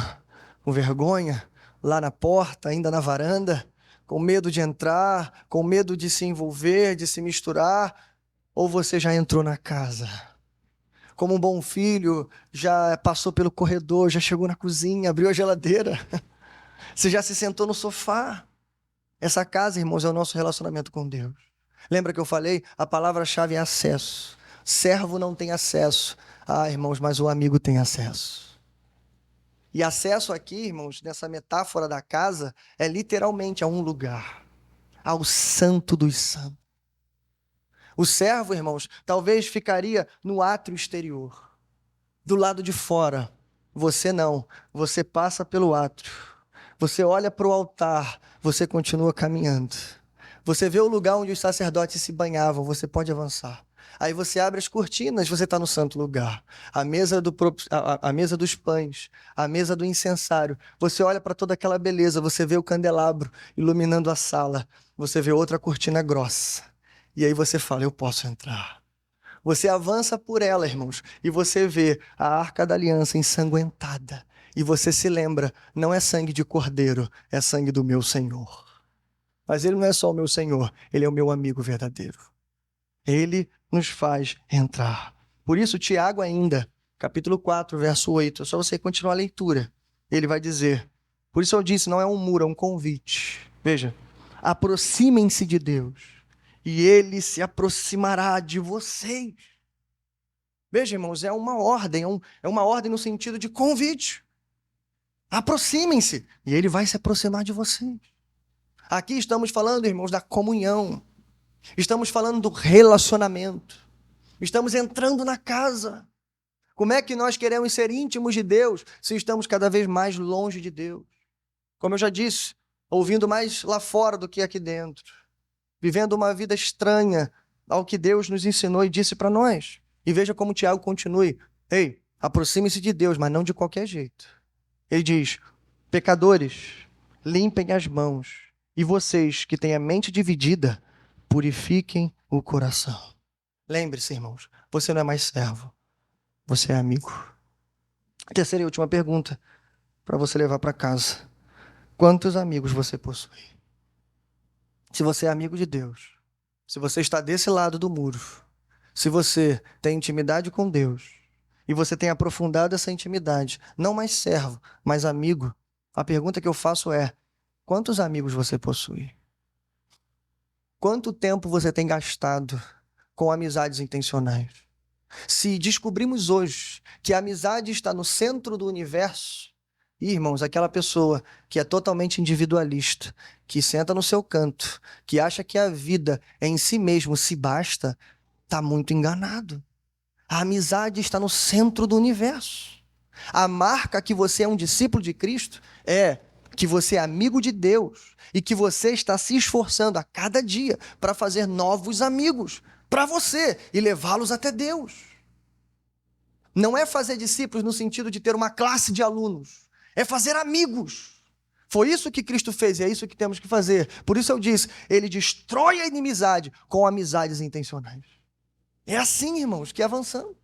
vergonha lá na porta, ainda na varanda? Com medo de entrar, com medo de se envolver, de se misturar, ou você já entrou na casa? Como um bom filho, já passou pelo corredor, já chegou na cozinha, abriu a geladeira, você já se sentou no sofá. Essa casa, irmãos, é o nosso relacionamento com Deus. Lembra que eu falei? A palavra-chave é acesso. Servo não tem acesso. Irmãos, mas o amigo tem acesso. E acesso aqui, irmãos, nessa metáfora da casa, é literalmente a um lugar, ao santo dos santos. O servo, irmãos, talvez ficaria no átrio exterior, do lado de fora. Você não, você passa pelo átrio. Você olha para o altar, você continua caminhando. Você vê o lugar onde os sacerdotes se banhavam, você pode avançar. Aí você abre as cortinas, você está no santo lugar. A mesa dos pães, a mesa do incensário. Você olha para toda aquela beleza, você vê o candelabro iluminando a sala. Você vê outra cortina grossa. E aí você fala: eu posso entrar. Você avança por ela, irmãos, e você vê a Arca da Aliança ensanguentada. E você se lembra: não é sangue de cordeiro, é sangue do meu Senhor. Mas ele não é só o meu Senhor, ele é o meu amigo verdadeiro. Ele nos faz entrar. Por isso, Tiago ainda, capítulo 4, verso 8, é só você continuar a leitura. Ele vai dizer, por isso eu disse, não é um muro, é um convite. Veja, aproximem-se de Deus e Ele se aproximará de vocês. Veja, irmãos, é uma ordem, é uma ordem no sentido de convite. Aproximem-se e Ele vai se aproximar de vocês. Aqui estamos falando, irmãos, da comunhão. Estamos falando do relacionamento. Estamos entrando na casa. Como é que nós queremos ser íntimos de Deus se estamos cada vez mais longe de Deus? Como eu já disse, ouvindo mais lá fora do que aqui dentro. Vivendo uma vida estranha ao que Deus nos ensinou e disse para nós. E veja como Tiago continue. Ei, aproxime-se de Deus, mas não de qualquer jeito. Ele diz, pecadores, limpem as mãos E vocês que têm a mente dividida, purifiquem o coração. Lembre-se, irmãos, você não é mais servo, você é amigo. Terceira e última pergunta para você levar para casa. Quantos amigos você possui? Se você é amigo de Deus, se você está desse lado do muro, se você tem intimidade com Deus e você tem aprofundado essa intimidade, não mais servo, mas amigo, a pergunta que eu faço é: quantos amigos você possui? Quanto tempo você tem gastado com amizades intencionais? Se descobrimos hoje que a amizade está no centro do universo, irmãos, aquela pessoa que é totalmente individualista, que senta no seu canto, que acha que a vida em si mesmo se basta, está muito enganado. A amizade está no centro do universo. A marca que você é um discípulo de Cristo é que você é amigo de Deus e que você está se esforçando a cada dia para fazer novos amigos para você e levá-los até Deus. Não é fazer discípulos no sentido de ter uma classe de alunos, é fazer amigos. Foi isso que Cristo fez e é isso que temos que fazer. Por isso eu disse, ele destrói a inimizade com amizades intencionais. É assim, irmãos, que avançamos.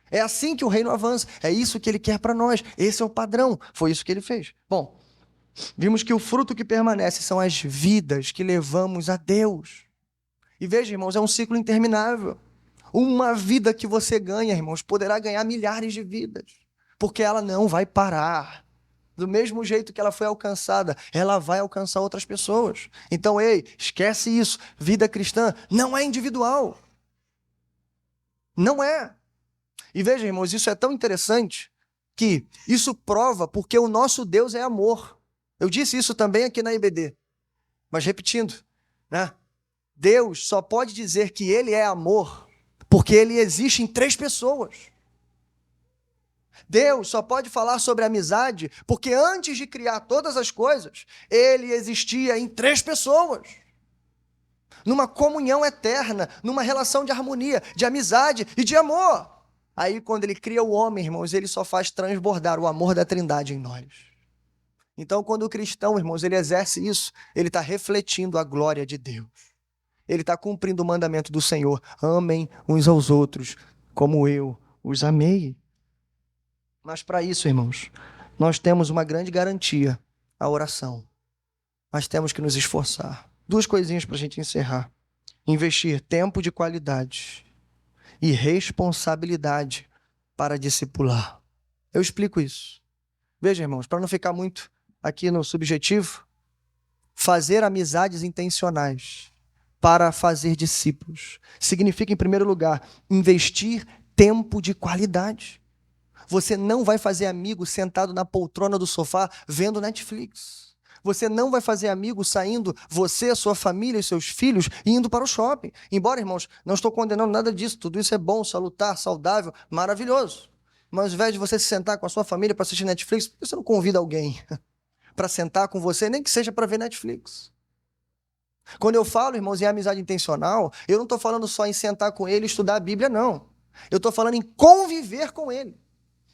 É assim que o reino avança. É isso que ele quer para nós. Esse é o padrão. Foi isso que ele fez. Bom, vimos que o fruto que permanece são as vidas que levamos a Deus. E veja, irmãos, é um ciclo interminável. Uma vida que você ganha, irmãos, poderá ganhar milhares de vidas, porque ela não vai parar. Do mesmo jeito que ela foi alcançada, ela vai alcançar outras pessoas. Então, ei, esquece isso. Vida cristã não é individual. Não é. E veja, irmãos, isso é tão interessante que isso prova porque o nosso Deus é amor. Eu disse isso também aqui na IBD, mas repetindo, né? Deus só pode dizer que ele é amor porque ele existe em 3 pessoas. Deus só pode falar sobre amizade porque antes de criar todas as coisas, ele existia em 3 pessoas. Numa comunhão eterna, numa relação de harmonia, de amizade e de amor. Aí quando ele cria o homem, irmãos, ele só faz transbordar o amor da Trindade em nós. Então quando o cristão, irmãos, ele exerce isso, ele está refletindo a glória de Deus. Ele está cumprindo o mandamento do Senhor. Amem uns aos outros, como eu os amei. Mas para isso, irmãos, nós temos uma grande garantia, a oração. Mas temos que nos esforçar. 2 coisinhas para a gente encerrar. Investir tempo de qualidade e responsabilidade para discipular. Eu explico isso. Veja, irmãos, para não ficar muito aqui no subjetivo, fazer amizades intencionais para fazer discípulos significa, em primeiro lugar, investir tempo de qualidade. Você não vai fazer amigo sentado na poltrona do sofá vendo Netflix. Você não vai fazer amigo saindo, você, sua família e seus filhos, indo para o shopping. Embora, irmãos, não estou condenando nada disso. Tudo isso é bom, salutar, saudável, maravilhoso. Mas ao invés de você se sentar com a sua família para assistir Netflix, por que você não convida alguém para sentar com você, nem que seja para ver Netflix? Quando eu falo, irmãos, em amizade intencional, eu não estou falando só em sentar com ele e estudar a Bíblia, não. Eu estou falando em conviver com ele.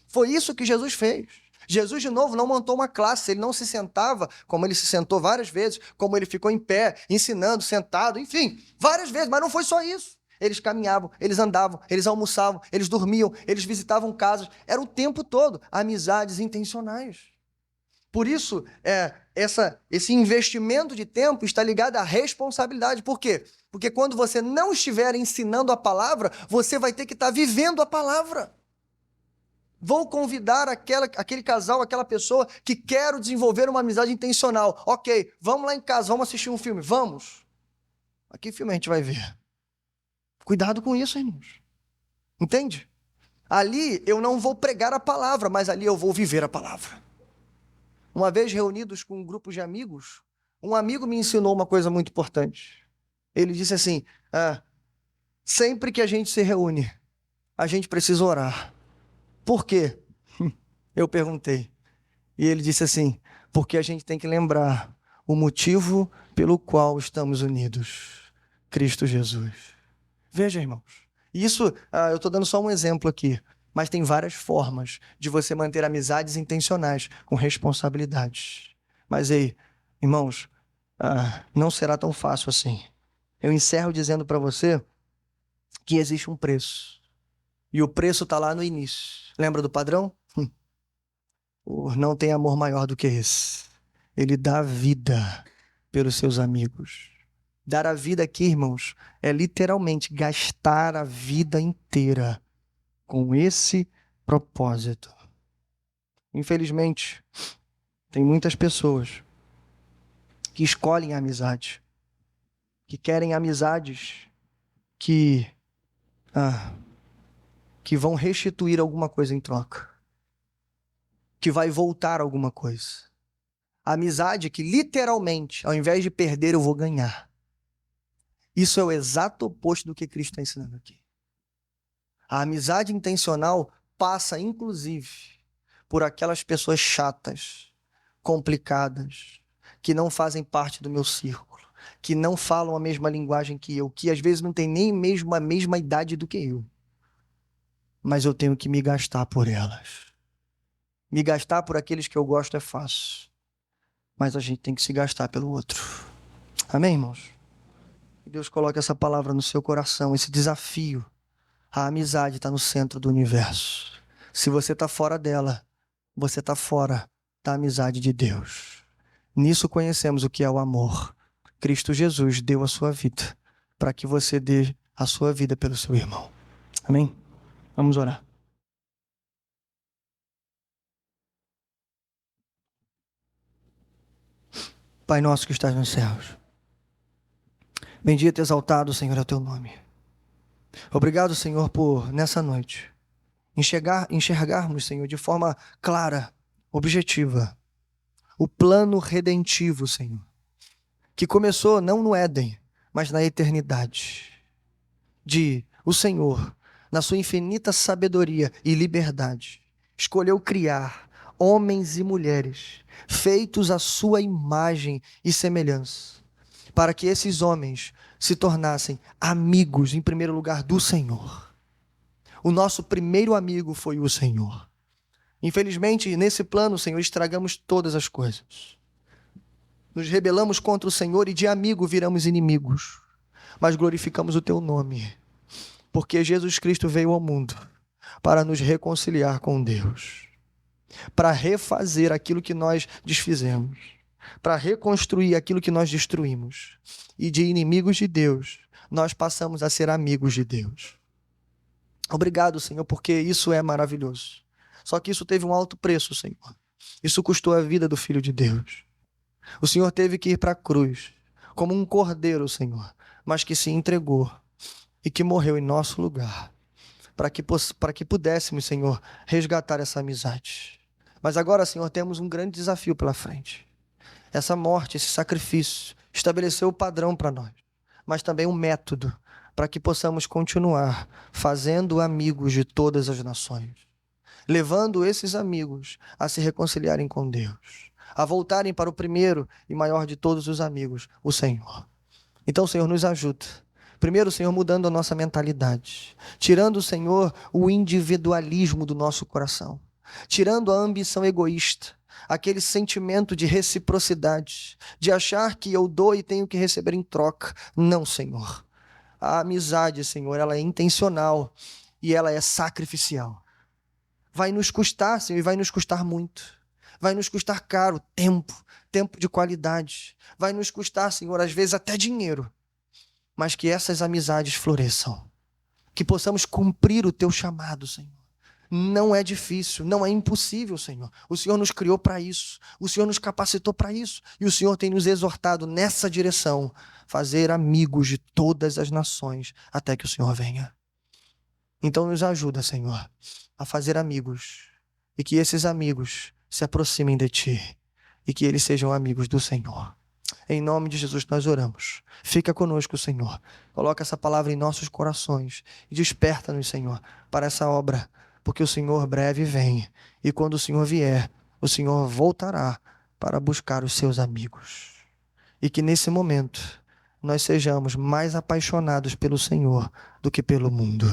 Foi isso que Jesus fez. Jesus, de novo, não montou uma classe, ele não se sentava, como ele se sentou várias vezes, como ele ficou em pé, ensinando, sentado, enfim, várias vezes, mas não foi só isso. Eles caminhavam, eles andavam, eles almoçavam, eles dormiam, eles visitavam casas, era o tempo todo, amizades intencionais. Por isso, esse investimento de tempo está ligado à responsabilidade. Por quê? Porque quando você não estiver ensinando a palavra, você vai ter que estar vivendo a palavra. Vou convidar aquele casal, aquela pessoa que quer desenvolver uma amizade intencional. Ok, vamos lá em casa, vamos assistir um filme. Vamos. Mas que filme a gente vai ver? Cuidado com isso, irmãos. Entende? Ali eu não vou pregar a palavra, mas ali eu vou viver a palavra. Uma vez reunidos com um grupo de amigos, um amigo me ensinou uma coisa muito importante. Ele disse assim, sempre que a gente se reúne, a gente precisa orar. Por quê? Eu perguntei. E ele disse assim, porque a gente tem que lembrar o motivo pelo qual estamos unidos. Cristo Jesus. Veja, irmãos. Isso, eu estou dando só um exemplo aqui. Mas tem várias formas de você manter amizades intencionais com responsabilidades. Mas ei, irmãos, não será tão fácil assim. Eu encerro dizendo para você que existe um preço. E o preço está lá no início. Lembra do padrão? Não tem amor maior do que esse. Ele dá a vida pelos seus amigos. Dar a vida aqui, irmãos, é literalmente gastar a vida inteira com esse propósito. Infelizmente, tem muitas pessoas que escolhem a amizade, que querem amizades que, que vão restituir alguma coisa em troca, que vai voltar alguma coisa. A amizade que literalmente, ao invés de perder, eu vou ganhar. Isso é o exato oposto do que Cristo está ensinando aqui. A amizade intencional passa, inclusive, por aquelas pessoas chatas, complicadas, que não fazem parte do meu círculo, que não falam a mesma linguagem que eu, que às vezes não tem nem mesmo a mesma idade do que eu. Mas eu tenho que me gastar por elas. Me gastar por aqueles que eu gosto é fácil, mas a gente tem que se gastar pelo outro. Amém, irmãos? Que Deus coloque essa palavra no seu coração, esse desafio. A amizade está no centro do universo. Se você está fora dela, você está fora da amizade de Deus. Nisso conhecemos o que é o amor. Cristo Jesus deu a sua vida para que você dê a sua vida pelo seu irmão. Amém? Vamos orar. Pai nosso que estás nos céus, bendito e exaltado, Senhor, é o teu nome. Obrigado, Senhor, por nessa noite enxergarmos, Senhor, de forma clara, objetiva, o plano redentivo, Senhor, que começou não no Éden, mas na eternidade, de o Senhor, na sua infinita sabedoria e liberdade, escolheu criar homens e mulheres feitos à sua imagem e semelhança, para que esses homens se tornassem amigos, em primeiro lugar, do Senhor. O nosso primeiro amigo foi o Senhor. Infelizmente, nesse plano, Senhor, estragamos todas as coisas. Nos rebelamos contra o Senhor e de amigo viramos inimigos. Mas glorificamos o teu nome, porque Jesus Cristo veio ao mundo para nos reconciliar com Deus, para refazer aquilo que nós desfizemos, para reconstruir aquilo que nós destruímos. E de inimigos de Deus, nós passamos a ser amigos de Deus. Obrigado, Senhor, porque isso é maravilhoso. Só que isso teve um alto preço, Senhor. Isso custou a vida do Filho de Deus. O Senhor teve que ir para a cruz, como um cordeiro, Senhor, mas que se entregou e que morreu em nosso lugar, para que pudéssemos, Senhor, resgatar essa amizade. Mas agora, Senhor, temos um grande desafio pela frente. Essa morte, esse sacrifício, estabeleceu o padrão para nós, mas também um método para que possamos continuar fazendo amigos de todas as nações, levando esses amigos a se reconciliarem com Deus, a voltarem para o primeiro e maior de todos os amigos, o Senhor. Então, Senhor, nos ajuda. Primeiro, Senhor, mudando a nossa mentalidade, tirando, Senhor, o individualismo do nosso coração, tirando a ambição egoísta, aquele sentimento de reciprocidade, de achar que eu dou e tenho que receber em troca. Não, Senhor. A amizade, Senhor, ela é intencional e ela é sacrificial. Vai nos custar, Senhor, e vai nos custar muito. Vai nos custar caro, tempo de qualidade. Vai nos custar, Senhor, às vezes até dinheiro. Mas que essas amizades floresçam. Que possamos cumprir o teu chamado, Senhor. Não é difícil, não é impossível, Senhor. O Senhor nos criou para isso. O Senhor nos capacitou para isso. E o Senhor tem nos exortado nessa direção. Fazer amigos de todas as nações até que o Senhor venha. Então nos ajuda, Senhor, a fazer amigos. E que esses amigos se aproximem de Ti. E que eles sejam amigos do Senhor. Em nome de Jesus nós oramos. Fica conosco, Senhor. Coloca essa palavra em nossos corações. E desperta-nos, Senhor, para essa obra. Porque o Senhor breve vem. E quando o Senhor vier, o Senhor voltará para buscar os seus amigos. E que nesse momento nós sejamos mais apaixonados pelo Senhor do que pelo mundo.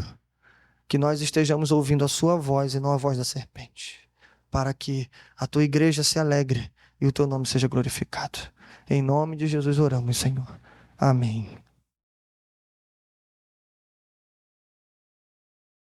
Que nós estejamos ouvindo a sua voz e não a voz da serpente. Para que a tua igreja se alegre e o teu nome seja glorificado. Em nome de Jesus oramos, Senhor. Amém.